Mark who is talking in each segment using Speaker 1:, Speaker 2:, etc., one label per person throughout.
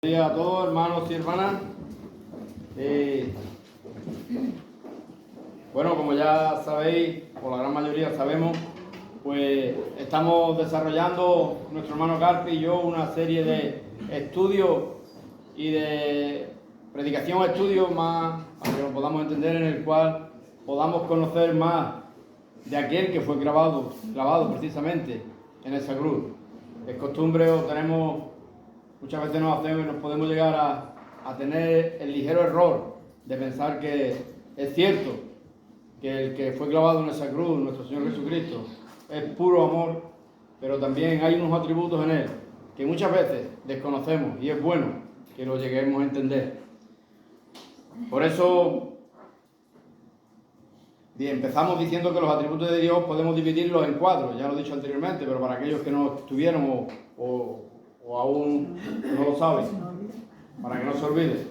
Speaker 1: Buenos días a todos, hermanos y hermanas. Bueno, como ya sabéis, o la gran mayoría sabemos, pues estamos desarrollando, nuestro hermano Carpi y yo, una serie de estudios y de predicación, estudios más, para que lo podamos entender, en el cual podamos conocer más de aquel que fue clavado precisamente en esa cruz. Es costumbre, o tenemos, muchas veces nos podemos llegar a tener el ligero error de pensar que es cierto que el que fue clavado en esa cruz, nuestro Señor Jesucristo, es puro amor, pero también hay unos atributos en Él que muchas veces desconocemos y es bueno que lo lleguemos a entender. Por eso, bien, empezamos diciendo que los atributos de Dios podemos dividirlos en 4, ya lo he dicho anteriormente, pero para aquellos que no estuvieron o aún no lo saben, para que no se olvide.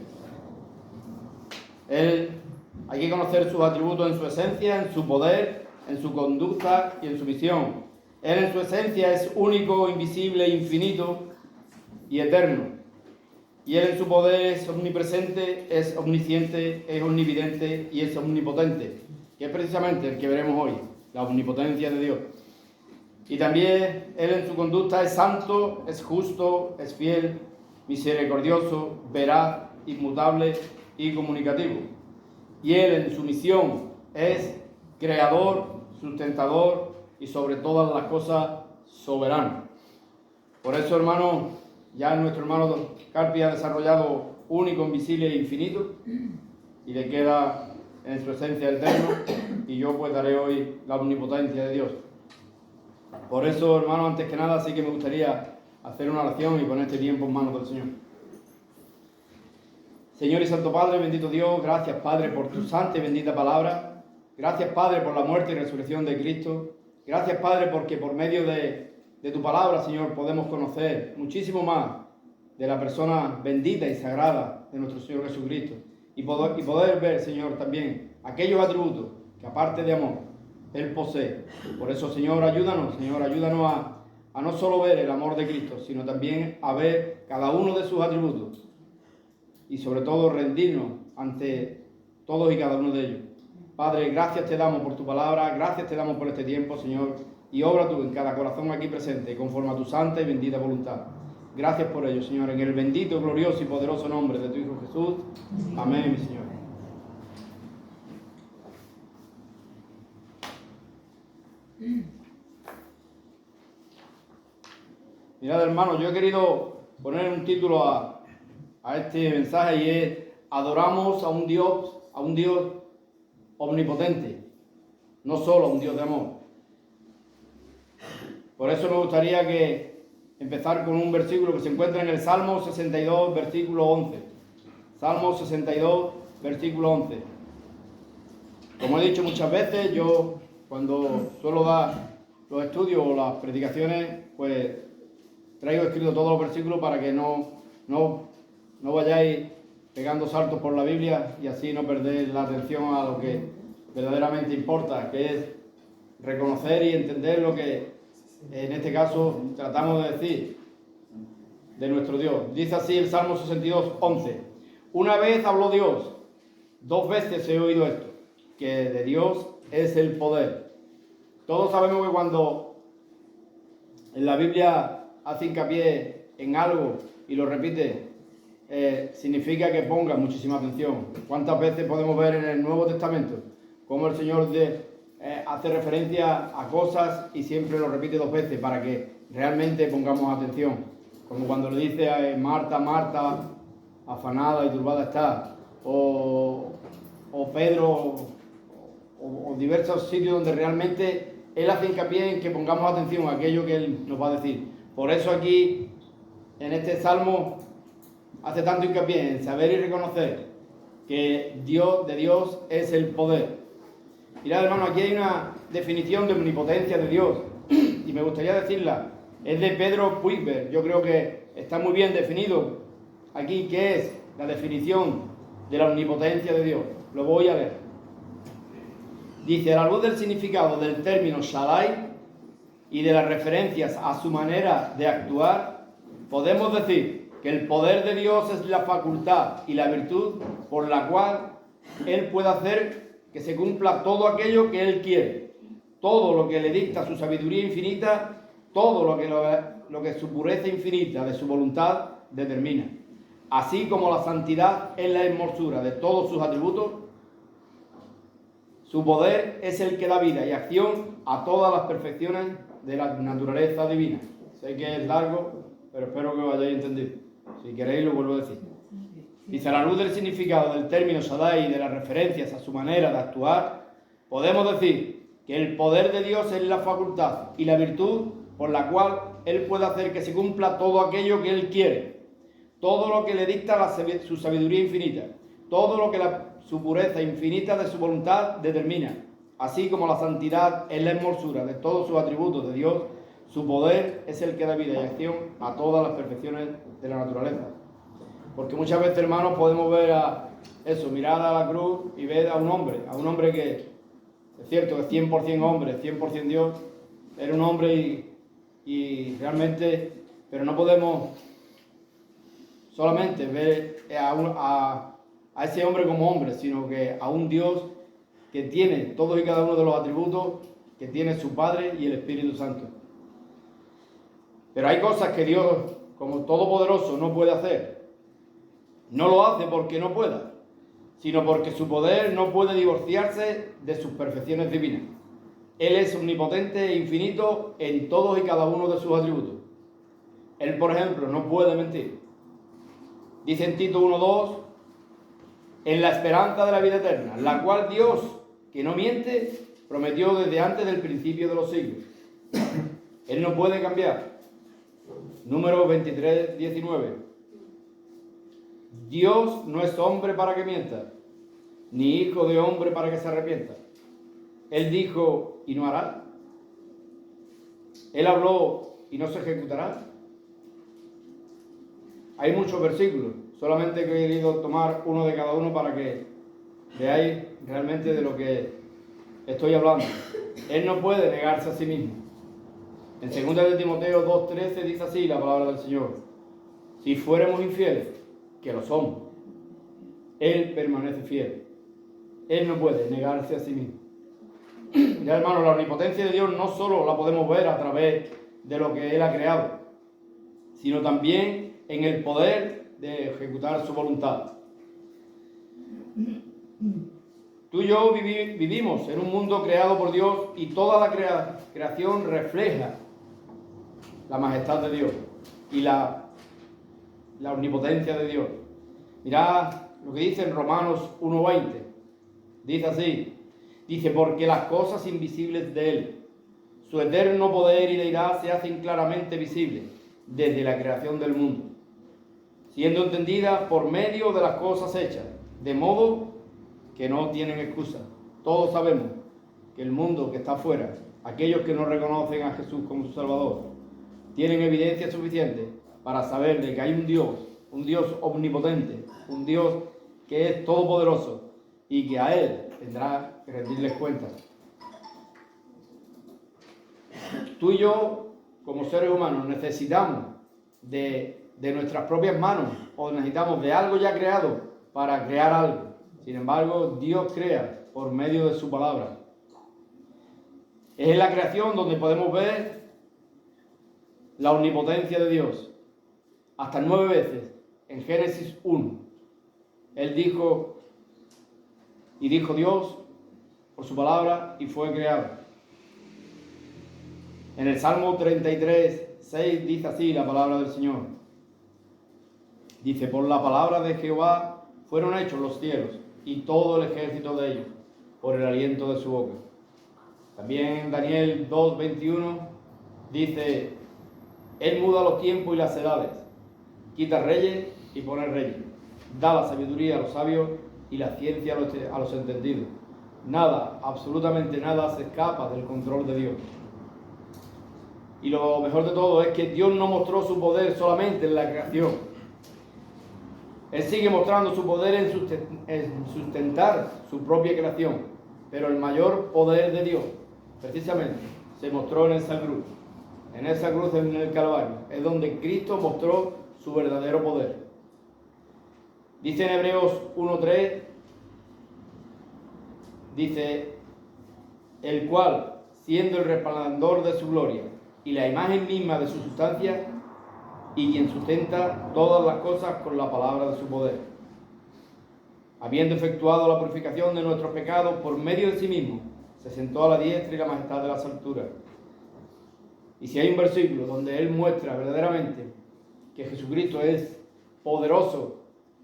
Speaker 1: Hay que conocer sus atributos en su esencia, en su poder, en su conducta y en su misión. Él en su esencia es único, invisible, infinito y eterno. Y Él en su poder es omnipresente, es omnisciente, es omnividente y es omnipotente, que es precisamente el que veremos hoy, la omnipotencia de Dios. Y también Él en su conducta es santo, es justo, es fiel, misericordioso, veraz, inmutable y comunicativo. Y Él en su misión es creador, sustentador y sobre todas las cosas soberano. Por eso, hermano, ya nuestro hermano Carpi ha desarrollado único, invisible e infinito y le queda en su esencia eterno, y yo pues daré hoy la omnipotencia de Dios. Por eso, hermano, antes que nada sí que me gustaría hacer una oración y poner este tiempo en manos del Señor. Señor y Santo Padre, bendito Dios, gracias, Padre, por tu santa y bendita palabra. Gracias, Padre, por la muerte y resurrección de Cristo. Gracias, Padre, porque por medio de tu palabra, Señor, podemos conocer muchísimo más de la persona bendita y sagrada de nuestro Señor Jesucristo. Y poder ver, Señor, también aquellos atributos que, aparte de amor, Él posee. Por eso, Señor, ayúdanos a no solo ver el amor de Cristo, sino también a ver cada uno de sus atributos. Y sobre todo rendirnos ante todos y cada uno de ellos. Padre, gracias te damos por tu palabra, gracias te damos por este tiempo, Señor, y obra tú en cada corazón aquí presente, conforme a tu santa y bendita voluntad. Gracias por ello, Señor, en el bendito, glorioso y poderoso nombre de tu Hijo Jesús. Amén, mi Señor. Mirad, hermanos, yo he querido poner un título a este mensaje, y es: adoramos a un Dios omnipotente, no solo a un Dios de amor. Por eso me gustaría empezar con un versículo que se encuentra en el Salmo 62, versículo 11. Salmo 62, versículo 11. Como he dicho muchas veces, yo cuando suelo dar los estudios o las predicaciones, pues traigo escrito todos los versículos para que no vayáis pegando saltos por la Biblia y así no perder la atención a lo que verdaderamente importa, que es reconocer y entender lo que en este caso tratamos de decir de nuestro Dios. Dice así el Salmo 62, 11. Una vez habló Dios, 2 veces he oído esto, que de Dios es el poder. Todos sabemos que cuando en la Biblia hace hincapié en algo y lo repite, significa que ponga muchísima atención. ¿Cuántas veces podemos ver en el Nuevo Testamento cómo el Señor hace referencia a cosas y siempre lo repite 2 veces para que realmente pongamos atención? Como cuando le dice a Marta, Marta, afanada y turbada está, o Pedro, o diversos sitios donde realmente Él hace hincapié en que pongamos atención a aquello que Él nos va a decir. Por eso aquí, en este Salmo, hace tanto hincapié en saber y reconocer que de Dios es el poder. Mirad, hermano, aquí hay una definición de omnipotencia de Dios y me gustaría decirla. Es de Pedro Puigver. Yo creo que está muy bien definido aquí qué es la definición de la omnipotencia de Dios. Lo voy a leer. Dice: a la luz del significado del término Shaddai y de las referencias a su manera de actuar, podemos decir que el poder de Dios es la facultad y la virtud por la cual Él puede hacer que se cumpla todo aquello que Él quiere, todo lo que le dicta su sabiduría infinita, todo lo que su pureza infinita de su voluntad determina, así como la santidad es la hermosura de todos sus atributos. Su poder es el que da vida y acción a todas las perfecciones de la naturaleza divina. Sé que es largo, pero espero que lo hayáis entendido. Si queréis lo vuelvo a decir. Dice, a la luz del significado del término Shaddai y de las referencias a su manera de actuar, podemos decir que el poder de Dios es la facultad y la virtud por la cual Él puede hacer que se cumpla todo aquello que Él quiere, todo lo que le dicta su sabiduría infinita, todo lo que su pureza infinita de su voluntad determina, así como la santidad es la hermosura de todos sus atributos de Dios. Su poder es el que da vida y acción a todas las perfecciones de la naturaleza. Porque muchas veces, hermanos, podemos ver mirar a la cruz y ver a un hombre que es cierto que es 100% hombre, 100% Dios, era un hombre y realmente, pero no podemos solamente ver a ese hombre como hombre, sino que a un Dios que tiene todos y cada uno de los atributos que tiene su Padre y el Espíritu Santo. Pero hay cosas que Dios, como Todopoderoso, no puede hacer. No lo hace porque no pueda, sino porque su poder no puede divorciarse de sus perfecciones divinas. Él es omnipotente e infinito en todos y cada uno de sus atributos. Él, por ejemplo, no puede mentir. Dice en Tito 1:2, en la esperanza de la vida eterna, la cual Dios, que no miente, prometió desde antes del principio de los siglos. Él no puede cambiar. Número 23:19. Dios no es hombre para que mienta, ni hijo de hombre para que se arrepienta. Él dijo y no hará. Él habló y no se ejecutará. Hay muchos versículos, solamente he querido tomar uno de cada uno para que veáis realmente de lo que estoy hablando. Él no puede negarse a sí mismo. En 2 de Timoteo 2:13 dice así la palabra del Señor: si fuéramos infieles, que lo somos, Él permanece fiel. Él no puede negarse a sí mismo. Ya, hermano, la omnipotencia de Dios no solo la podemos ver a través de lo que Él ha creado, sino también en el poder de ejecutar su voluntad. Tú y yo vivimos en un mundo creado por Dios y toda la creación refleja la majestad de Dios y la omnipotencia de Dios. Mirad lo que dice en Romanos 1:20. Dice así, dice, porque las cosas invisibles de Él, su eterno poder y deidad se hacen claramente visibles desde la creación del mundo, siendo entendidas por medio de las cosas hechas, de modo que no tienen excusa. Todos sabemos que el mundo que está afuera, aquellos que no reconocen a Jesús como su Salvador, tienen evidencia suficiente para saber de que hay un Dios omnipotente, un Dios que es todopoderoso y que a Él tendrá que rendirles cuentas. Tú y yo, como seres humanos, necesitamos de nuestras propias manos o necesitamos de algo ya creado para crear algo. Sin embargo, Dios crea por medio de su palabra. Es en la creación donde podemos ver la omnipotencia de Dios. Hasta 9 veces en Génesis 1. Él dijo Dios por su palabra y fue creado. En el Salmo 33:6 dice así la palabra del Señor. Dice, por la palabra de Jehová fueron hechos los cielos y todo el ejército de ellos, por el aliento de su boca. También en Daniel 2:21 dice, Él muda los tiempos y las edades, quita reyes y pone reyes, da la sabiduría a los sabios y la ciencia a los entendidos. Nada, absolutamente nada se escapa del control de Dios. Y lo mejor de todo es que Dios no mostró su poder solamente en la creación. Él sigue mostrando su poder en sustentar su propia creación. Pero el mayor poder de Dios, precisamente, se mostró en esa cruz. En esa cruz en el Calvario. Es donde Cristo mostró su verdadero poder. Dice en Hebreos 1:3, dice, el cual, siendo el resplandor de su gloria y la imagen misma de su sustancia, y quien sustenta todas las cosas con la palabra de su poder, habiendo efectuado la purificación de nuestros pecados por medio de sí mismo, se sentó a la diestra y la majestad de las alturas. Y si hay un versículo donde él muestra verdaderamente que Jesucristo es poderoso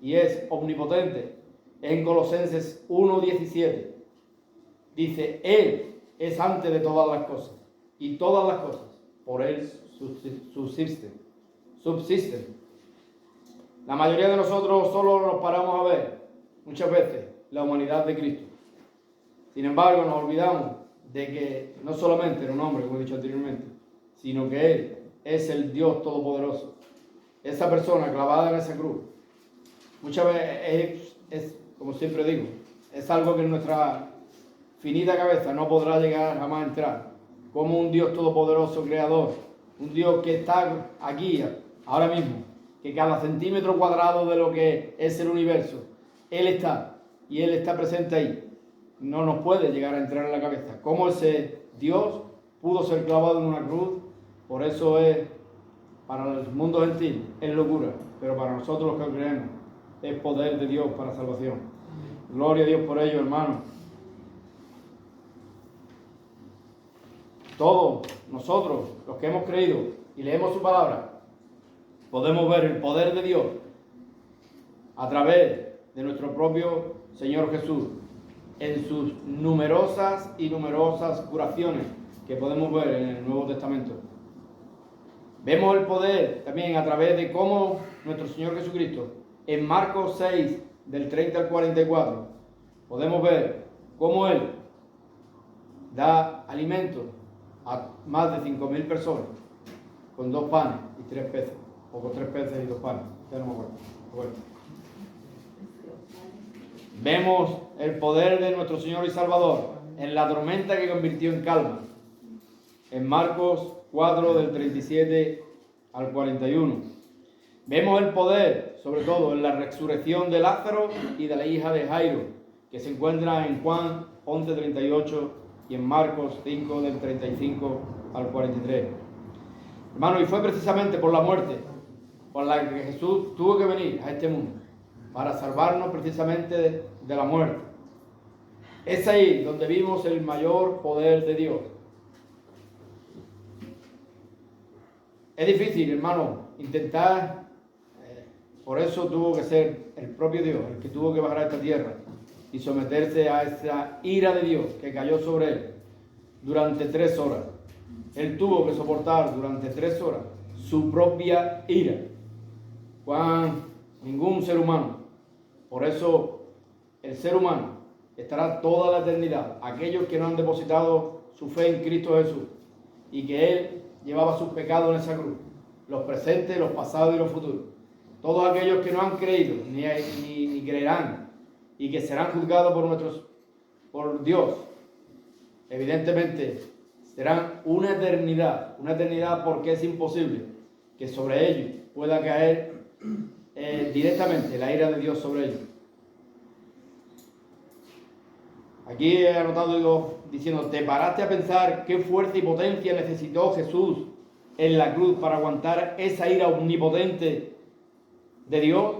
Speaker 1: y es omnipotente, es en Colosenses 1:17. Dice, Él es antes de todas las cosas, y todas las cosas por Él subsisten. La mayoría de nosotros solo nos paramos a ver, muchas veces, la humanidad de Cristo. Sin embargo, nos olvidamos de que no solamente era un hombre, como he dicho anteriormente, sino que Él es el Dios Todopoderoso. Esa persona clavada en esa cruz, muchas veces es, como siempre digo, es algo que en nuestra finita cabeza no podrá llegar jamás a entrar. Como un Dios todopoderoso, creador, un Dios que está aquí, ahora mismo, que cada centímetro cuadrado de lo que es el universo, Él está, y Él está presente ahí. No nos puede llegar a entrar en la cabeza. Cómo ese Dios pudo ser clavado en una cruz. Por eso es, para el mundo gentil, es locura, pero para nosotros los que creemos, es poder de Dios para salvación. Gloria a Dios por ello, hermanos. Todos nosotros, los que hemos creído y leemos su palabra, podemos ver el poder de Dios a través de nuestro propio Señor Jesús en sus numerosas y numerosas curaciones que podemos ver en el Nuevo Testamento. Vemos el poder también a través de cómo nuestro Señor Jesucristo, en Marcos 6, del 30 al 44, podemos ver cómo Él da alimento a más de 5.000 personas con 2 panes y 3 peces, o con 3 peces y 2 panes, ya no me acuerdo. Bueno. Vemos el poder de nuestro Señor y Salvador en la tormenta que convirtió en calma, en Marcos 4, del 37 al 41. Vemos el poder, sobre todo, en la resurrección de Lázaro y de la hija de Jairo, que se encuentra en Juan 11:38 y en Marcos 5, del 35 al 43. Hermano, y fue precisamente por la muerte por la que Jesús tuvo que venir a este mundo, para salvarnos precisamente de la muerte. Es ahí donde vimos el mayor poder de Dios. Es difícil, hermano, intentar, por eso tuvo que ser el propio Dios el que tuvo que bajar a esta tierra y someterse a esa ira de Dios que cayó sobre él durante 3 horas. Él tuvo que soportar durante 3 horas su propia ira. Ningún ser humano. Por eso el ser humano estará toda la eternidad, aquellos que no han depositado su fe en Cristo Jesús y que Él llevaba sus pecados en esa cruz, los presentes, los pasados y los futuros. Todos aquellos que no han creído ni creerán y que serán juzgados por Dios, evidentemente serán una eternidad porque es imposible que sobre ellos pueda caer directamente la ira de Dios sobre ellos. Aquí he anotado diciendo, ¿te paraste a pensar qué fuerza y potencia necesitó Jesús en la cruz para aguantar esa ira omnipotente de Dios?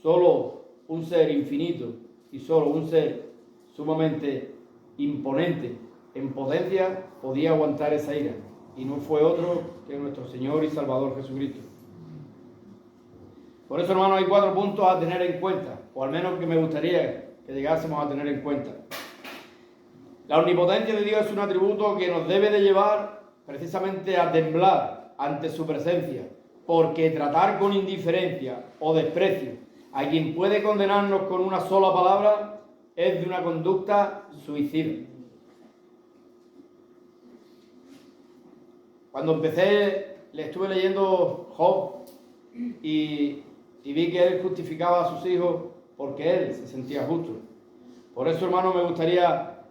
Speaker 1: Solo un ser infinito y solo un ser sumamente imponente en potencia podía aguantar esa ira, y no fue otro que nuestro Señor y Salvador Jesucristo. Por eso, hermanos, hay 4 puntos a tener en cuenta, o al menos que me gustaría que llegásemos a tener en cuenta. La omnipotencia de Dios es un atributo que nos debe de llevar precisamente a temblar ante su presencia, porque tratar con indiferencia o desprecio a quien puede condenarnos con una sola palabra es de una conducta suicida. Cuando empecé, le estuve leyendo Job y vi que él justificaba a sus hijos porque él se sentía justo. Por eso, hermano, me gustaría,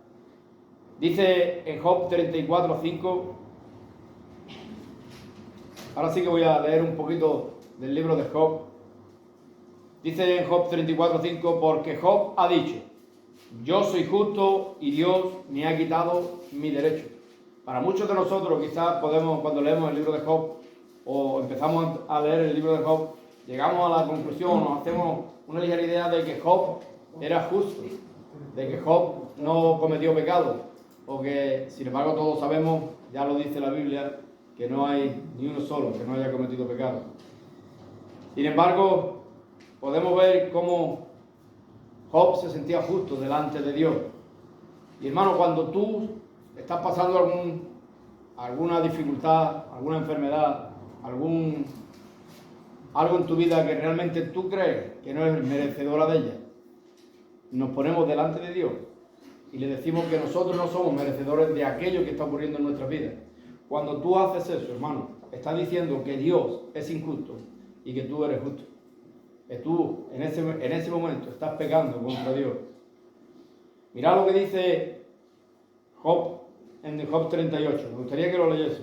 Speaker 1: dice en Job 34:5, ahora sí que voy a leer un poquito del libro de Job. Dice en Job 34:5, porque Job ha dicho, yo soy justo y Dios me ha quitado mi derecho. Para muchos de nosotros quizás podemos, cuando leemos el libro de Job o empezamos a leer el libro de Job, llegamos a la conclusión, nos hacemos una ligera idea de que Job era justo, de que Job no cometió pecado, o que, sin embargo, todos sabemos, ya lo dice la Biblia, que no hay ni uno solo que no haya cometido pecado. Sin embargo, podemos ver cómo Job se sentía justo delante de Dios. Y hermano, cuando tú estás pasando alguna dificultad, alguna enfermedad, algo en tu vida que realmente tú crees que no eres merecedora de ella, nos ponemos delante de Dios y le decimos que nosotros no somos merecedores de aquello que está ocurriendo en nuestras vidas. Cuando tú haces eso, hermano, estás diciendo que Dios es injusto y que tú eres justo. Que tú en ese momento estás pecando contra Dios. Mirad lo que dice Job en Job 38. Me gustaría que lo leyese.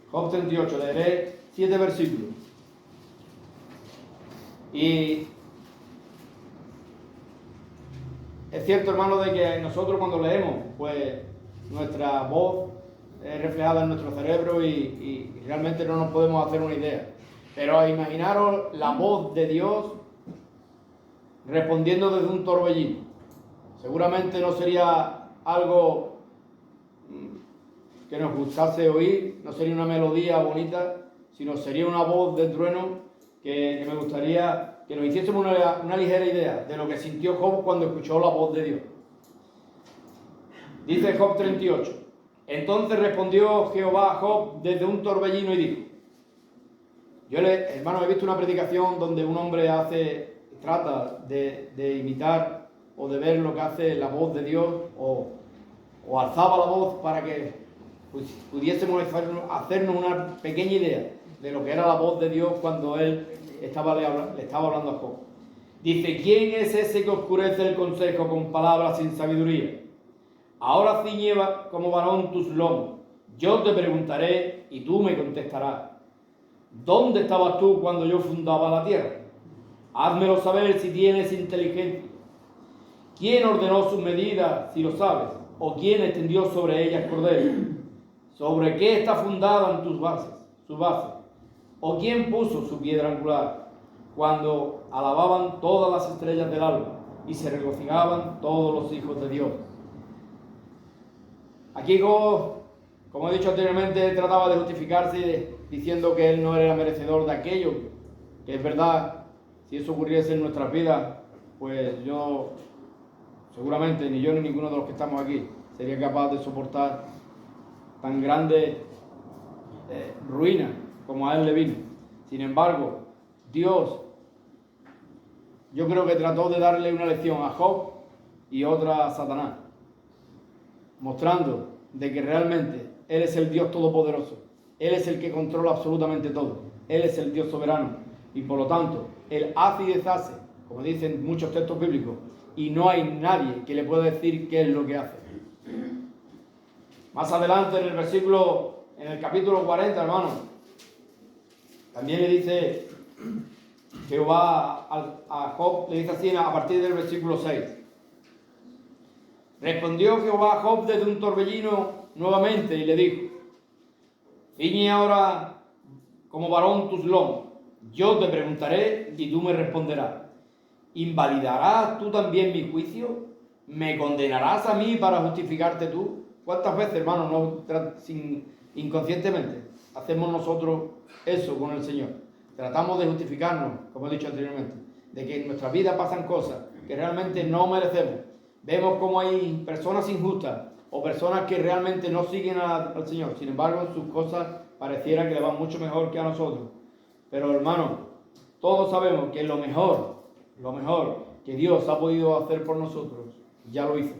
Speaker 1: Job 38, leeré 7 versículos. Y es cierto, hermano, de que nosotros cuando leemos, pues nuestra voz es reflejada en nuestro cerebro y realmente no nos podemos hacer una idea. Pero imaginaros la voz de Dios respondiendo desde un torbellino. Seguramente no sería algo que nos gustase oír, no sería una melodía bonita, sino sería una voz de trueno que me gustaría que nos hiciésemos una ligera idea de lo que sintió Job cuando escuchó la voz de Dios. Dice Job 38, entonces respondió Jehová a Job desde un torbellino y dijo, hermano, he visto una predicación donde un hombre trata de imitar o de ver lo que hace la voz de Dios o alzaba la voz para que pudiésemos hacernos una pequeña idea de lo que era la voz de Dios cuando él le estaba hablando a Job. Dice, ¿quién es ese que oscurece el consejo con palabras sin sabiduría? Ahora ciñe como varón tus lomos. Yo te preguntaré y tú me contestarás. ¿Dónde estabas tú cuando yo fundaba la tierra? Házmelo saber si tienes inteligencia. ¿Quién ordenó sus medidas, si lo sabes? ¿O quién extendió sobre ellas cordel? ¿Sobre qué está fundada en sus bases? ¿O quién puso su piedra angular? Cuando alababan todas las estrellas del alba y se regocijaban todos los hijos de Dios. Aquí, como he dicho anteriormente, trataba de justificarse diciendo que él no era merecedor de aquello, que es verdad, si eso ocurriese en nuestras vidas, pues yo, seguramente, ni yo ni ninguno de los que estamos aquí, sería capaz de soportar tan grande ruina como a él le vino. Sin embargo, Dios, yo creo que trató de darle una lección a Job y otra a Satanás, mostrando de que realmente Él es el Dios todopoderoso, Él es el que controla absolutamente todo, Él es el Dios soberano y por lo tanto Él hace y deshace, como dicen muchos textos bíblicos, y no hay nadie que le pueda decir qué es lo que hace. Más adelante en el capítulo 40, hermano, también le dice Jehová a Job, le dice así a partir del versículo 6. Respondió Jehová a Job desde un torbellino nuevamente y le dijo, ciñe ahora como varón tus lomos, yo te preguntaré y tú me responderás. ¿Invalidarás tú también mi juicio? ¿Me condenarás a mí para justificarte tú? ¿Cuántas veces, hermano, inconscientemente hacemos nosotros eso con el Señor? Tratamos de justificarnos, como he dicho anteriormente, de que en nuestra vida pasan cosas que realmente no merecemos. Vemos como hay personas injustas o personas que realmente no siguen al Señor. Sin embargo, sus cosas pareciera que le van mucho mejor que a nosotros. Pero, hermano, todos sabemos que lo mejor que Dios ha podido hacer por nosotros, ya lo hizo.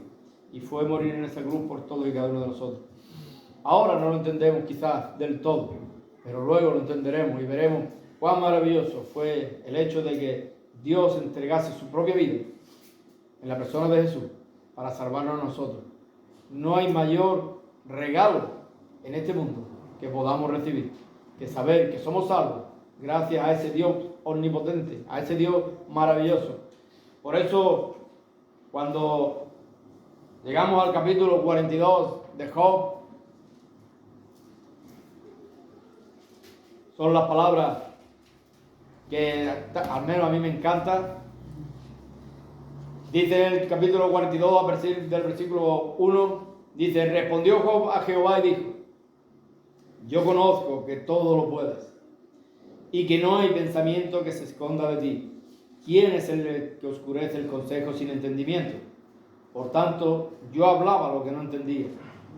Speaker 1: Y fue morir en ese cruz por todos y cada uno de nosotros. Ahora no lo entendemos quizás del todo, pero luego lo entenderemos y veremos cuán maravilloso fue el hecho de que Dios entregase su propia vida en la persona de Jesús para salvarnos a nosotros. No hay mayor regalo en este mundo que podamos recibir. que saber que somos salvos gracias a ese Dios omnipotente, a ese Dios maravilloso. Por eso, cuando llegamos al capítulo 42 de Job, son las palabras que al menos a mí me encantan. Dice en el capítulo 42, a partir del versículo 1, dice: respondió Job a Jehová y dijo: yo conozco que todo lo puedes y que no hay pensamiento que se esconda de ti. ¿Quién es el que oscurece el consejo sin entendimiento? Por tanto, yo hablaba lo que no entendía,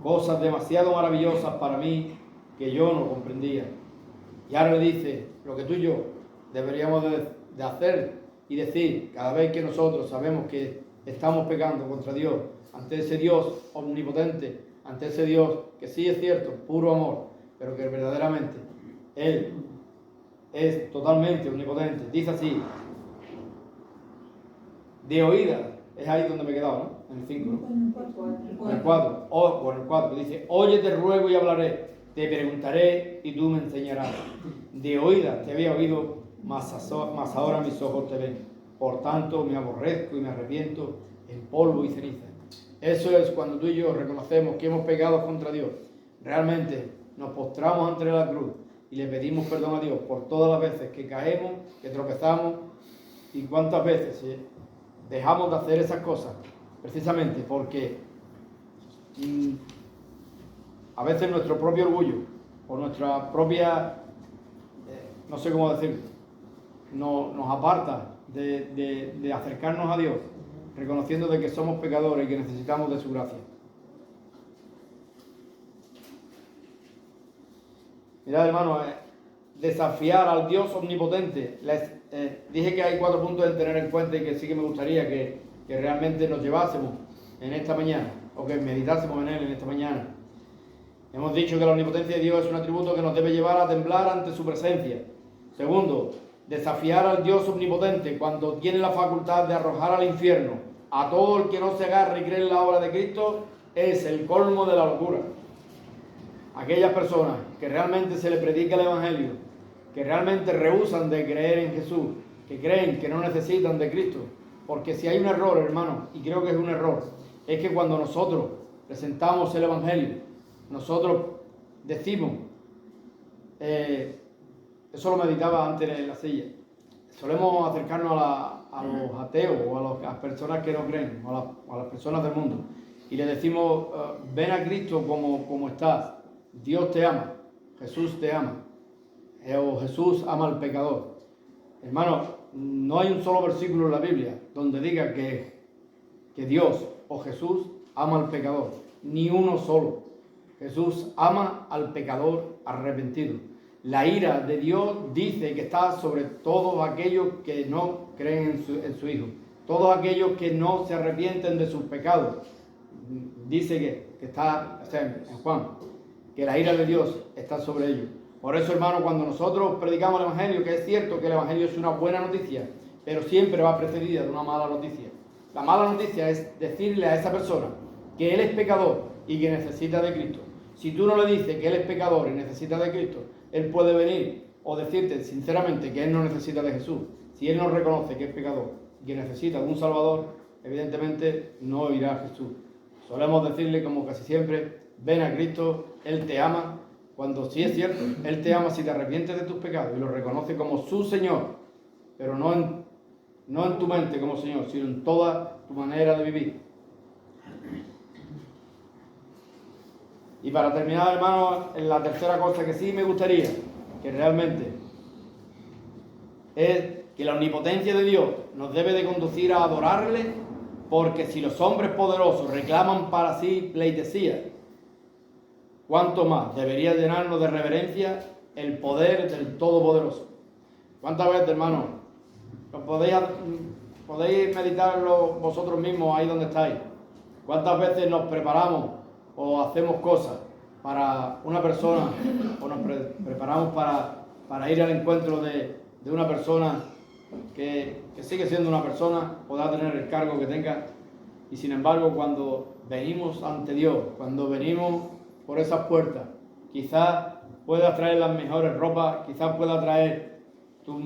Speaker 1: cosas demasiado maravillosas para mí que yo no comprendía. Y ahora le dice lo que tú y yo deberíamos de hacer y decir cada vez que nosotros sabemos que estamos pecando contra Dios, ante ese Dios omnipotente, ante ese Dios que sí es cierto, puro amor, pero que verdaderamente Él es totalmente omnipotente. Dice así, de oídas, es ahí donde me he quedado, ¿no? En el 5, ¿no? En el 4. O en el 4, dice: oye, te ruego y hablaré, te preguntaré y tú me enseñarás. De oídas te había oído, mas ahora mis ojos te ven. Por tanto, me aborrezco y me arrepiento en polvo y ceniza. Eso es cuando tú y yo reconocemos que hemos pecado contra Dios. Realmente nos postramos ante la cruz y le pedimos perdón a Dios por todas las veces que caemos, que tropezamos, y cuántas veces dejamos de hacer esas cosas, precisamente porque a veces nuestro propio orgullo o nuestra propia, no sé cómo decirlo, nos aparta de acercarnos a Dios, reconociendo de que somos pecadores y que necesitamos de su gracia. Mirad, hermanos, desafiar al Dios omnipotente. Dije que hay 4 puntos en tener en cuenta y que sí que me gustaría que realmente nos llevásemos en esta mañana, o que meditásemos en él en esta mañana. Hemos dicho que la omnipotencia de Dios es un atributo que nos debe llevar a temblar ante su presencia. Segundo, desafiar al Dios omnipotente cuando tiene la facultad de arrojar al infierno a todo el que no se agarre y cree en la obra de Cristo es el colmo de la locura. Aquellas personas que realmente se les predica el Evangelio, que realmente rehúsan de creer en Jesús, que creen que no necesitan de Cristo. Porque si hay un error, hermano, y creo que es un error, es que cuando nosotros presentamos el Evangelio, nosotros decimos, eso lo meditaba antes en la silla, solemos acercarnos a los ateos o a las personas que no creen, o a las personas del mundo, y le decimos, ven a Cristo como estás, Dios te ama, Jesús te ama, o Jesús ama al pecador. Hermano, no hay un solo versículo en la Biblia donde diga que Dios o Jesús ama al pecador, ni uno solo. Jesús ama al pecador arrepentido. La ira de Dios dice que está sobre todos aquellos que no creen en su Hijo, todos aquellos que no se arrepienten de sus pecados. Dice que está en Juan, que la ira de Dios está sobre ellos. Por eso, hermano, cuando nosotros predicamos el Evangelio, que es cierto que el Evangelio es una buena noticia, pero siempre va precedida de una mala noticia. La mala noticia es decirle a esa persona que él es pecador y que necesita de Cristo. Si tú no le dices que él es pecador y necesita de Cristo, él puede venir o decirte sinceramente que él no necesita de Jesús. Si él no reconoce que es pecador y que necesita de un Salvador, evidentemente no irá a Jesús. Solemos decirle, como casi siempre, ven a Cristo, Él te ama, cuando sí es cierto, Él te ama si te arrepientes de tus pecados y lo reconoce como su Señor, pero no en tu mente como Señor, sino en toda tu manera de vivir. Y para terminar, hermano, en la tercera cosa que sí me gustaría, que realmente es que la omnipotencia de Dios nos debe de conducir a adorarle, porque si los hombres poderosos reclaman para sí pleitesía, ¿cuánto más debería llenarnos de reverencia el poder del Todopoderoso? ¿Cuántas veces, hermano, podéis meditarlo vosotros mismos ahí donde estáis? ¿Cuántas veces nos preparamos o hacemos cosas para una persona, o nos preparamos para ir al encuentro de una persona que sigue siendo una persona, podrá tener el cargo que tenga, y sin embargo cuando venimos ante Dios, cuando venimos por esas puertas, quizás puedas traer las mejores ropas, quizás puedas traer tus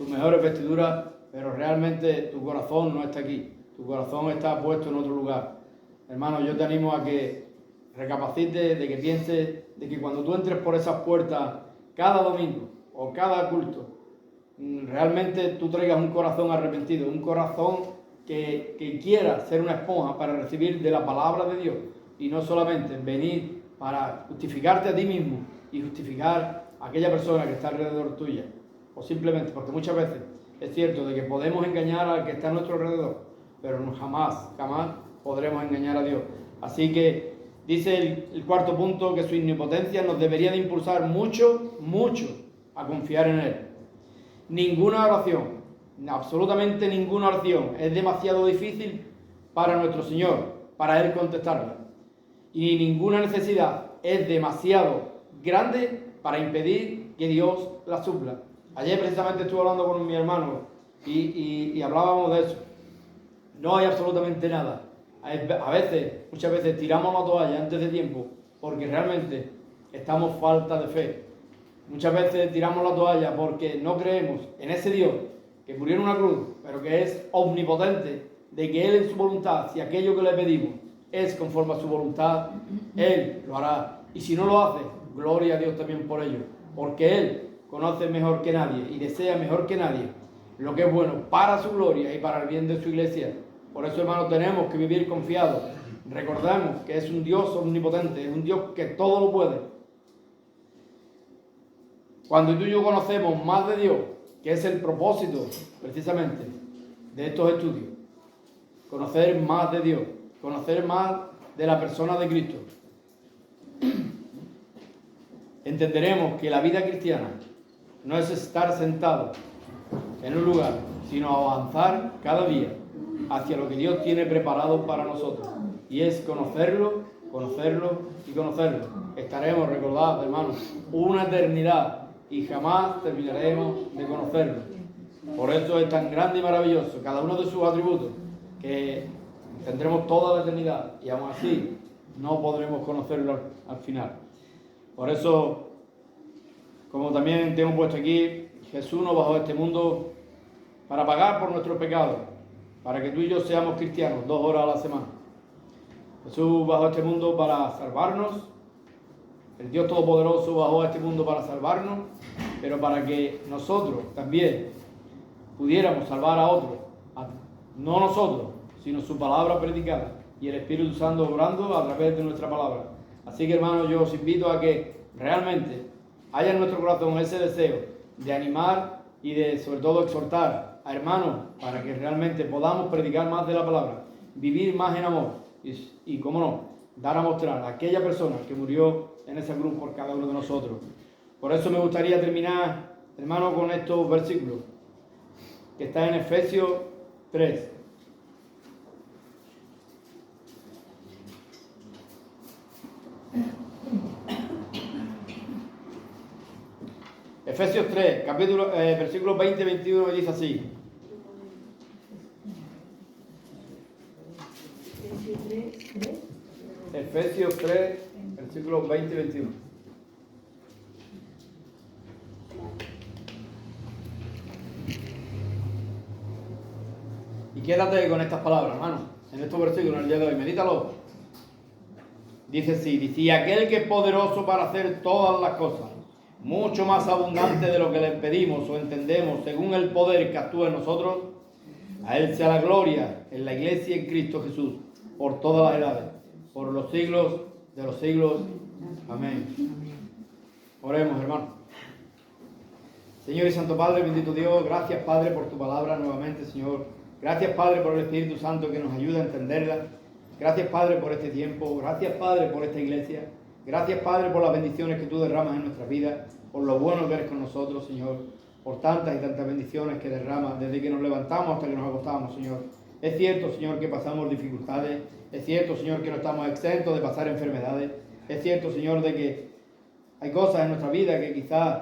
Speaker 1: mejores vestiduras, pero realmente tu corazón no está aquí. Tu corazón está puesto en otro lugar. Hermano, yo te animo a que recapacites, de que pienses, de que cuando tú entres por esas puertas cada domingo o cada culto, realmente tú traigas un corazón arrepentido, un corazón que quiera ser una esponja para recibir de la palabra de Dios y no solamente venir para justificarte a ti mismo y justificar a aquella persona que está alrededor tuya, o simplemente porque muchas veces es cierto de que podemos engañar al que está a nuestro alrededor, pero jamás podremos engañar a Dios. Así que dice el cuarto punto que su omnipotencia nos debería de impulsar mucho a confiar en Él. Ninguna oración, absolutamente ninguna oración es demasiado difícil para nuestro Señor, para Él contestarla. Y ninguna necesidad es demasiado grande para impedir que Dios la supla. Ayer precisamente estuve hablando con mi hermano y hablábamos de eso. No hay absolutamente nada. Muchas veces tiramos la toalla antes de tiempo porque realmente estamos falta de fe. Muchas veces tiramos la toalla porque no creemos en ese Dios que murió en una cruz, pero que es omnipotente, de que Él en su voluntad, si aquello que le pedimos es conforme a su voluntad, Él lo hará. Y si no lo hace, gloria a Dios también por ello, porque Él conoce mejor que nadie y desea mejor que nadie lo que es bueno para su gloria y para el bien de su iglesia. Por eso, hermanos, tenemos que vivir confiados. Recordemos que es un Dios omnipotente, es un Dios que todo lo puede. Cuando tú y yo conocemos más de Dios, que es el propósito precisamente de estos estudios, conocer más de Dios, conocer más de la persona de Cristo, entenderemos que la vida cristiana no es estar sentado en un lugar, sino avanzar cada día hacia lo que Dios tiene preparado para nosotros. Y es conocerlo y conocerlo. Estaremos, recordad, hermanos, una eternidad y jamás terminaremos de conocerlo. Por eso es tan grande y maravilloso cada uno de sus atributos que tendremos toda la eternidad y aún así no podremos conocerlo al final. Por eso, como también tengo puesto aquí, Jesús no bajó a este mundo para pagar por nuestros pecados, para que tú y yo seamos cristianos 2 horas a la semana. Jesús bajó a este mundo para salvarnos. El Dios Todopoderoso bajó a este mundo para salvarnos, pero para que nosotros también pudiéramos salvar a otros, no nosotros, sino su palabra predicada y el Espíritu Santo obrando a través de nuestra palabra. Así que, hermanos, yo os invito a que realmente haya en nuestro corazón ese deseo de animar y de, sobre todo, exhortar a hermanos para que realmente podamos predicar más de la palabra, vivir más en amor y cómo no, dar a mostrar a aquella persona que murió en ese cruz por cada uno de nosotros. Por eso me gustaría terminar, hermano, con estos versículos que están en Efesios 3. Efesios 3, versículos 20 y 21 dice así. Efesios 3, versículos 20 y 21. Y quédate con estas palabras, hermano, en estos versículos en el día de hoy, medítalo. Dice así, dice, aquel que es poderoso para hacer todas las cosas, mucho más abundante de lo que le pedimos o entendemos, según el poder que actúa en nosotros, a Él sea la gloria en la iglesia en Cristo Jesús, por todas las edades, por los siglos de los siglos. Amén. Oremos, hermano. Señor y Santo Padre, bendito Dios, gracias, Padre, por tu palabra nuevamente, Señor. Gracias, Padre, por el Espíritu Santo que nos ayuda a entenderla. Gracias, Padre, por este tiempo. Gracias, Padre, por esta iglesia. Gracias, Padre, por las bendiciones que tú derramas en nuestras vidas, por lo bueno que eres con nosotros, Señor, por tantas y tantas bendiciones que derramas desde que nos levantamos hasta que nos acostamos, Señor. Es cierto, Señor, que pasamos dificultades. Es cierto, Señor, que no estamos exentos de pasar enfermedades. Es cierto, Señor, de que hay cosas en nuestra vida que quizás,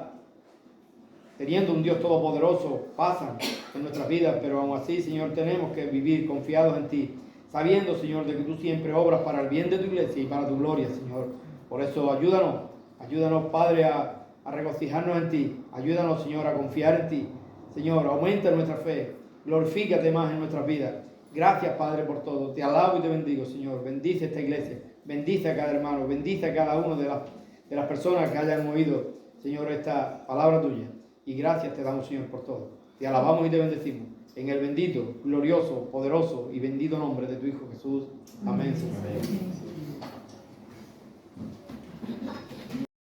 Speaker 1: teniendo un Dios todopoderoso, pasan en nuestras vidas, pero aún así, Señor, tenemos que vivir confiados en ti, sabiendo, Señor, de que tú siempre obras para el bien de tu iglesia y para tu gloria, Señor. Por eso ayúdanos, Padre, a regocijarnos en ti. Ayúdanos, Señor, a confiar en ti. Señor, aumenta nuestra fe. Glorifícate más en nuestras vidas. Gracias, Padre, por todo. Te alabo y te bendigo, Señor. Bendice esta iglesia. Bendice a cada hermano. Bendice a cada uno de las personas que hayan oído, Señor, esta palabra tuya. Y gracias te damos, Señor, por todo. Te alabamos y te bendecimos. En el bendito, glorioso, poderoso y bendito nombre de tu Hijo Jesús. Amén, Señor.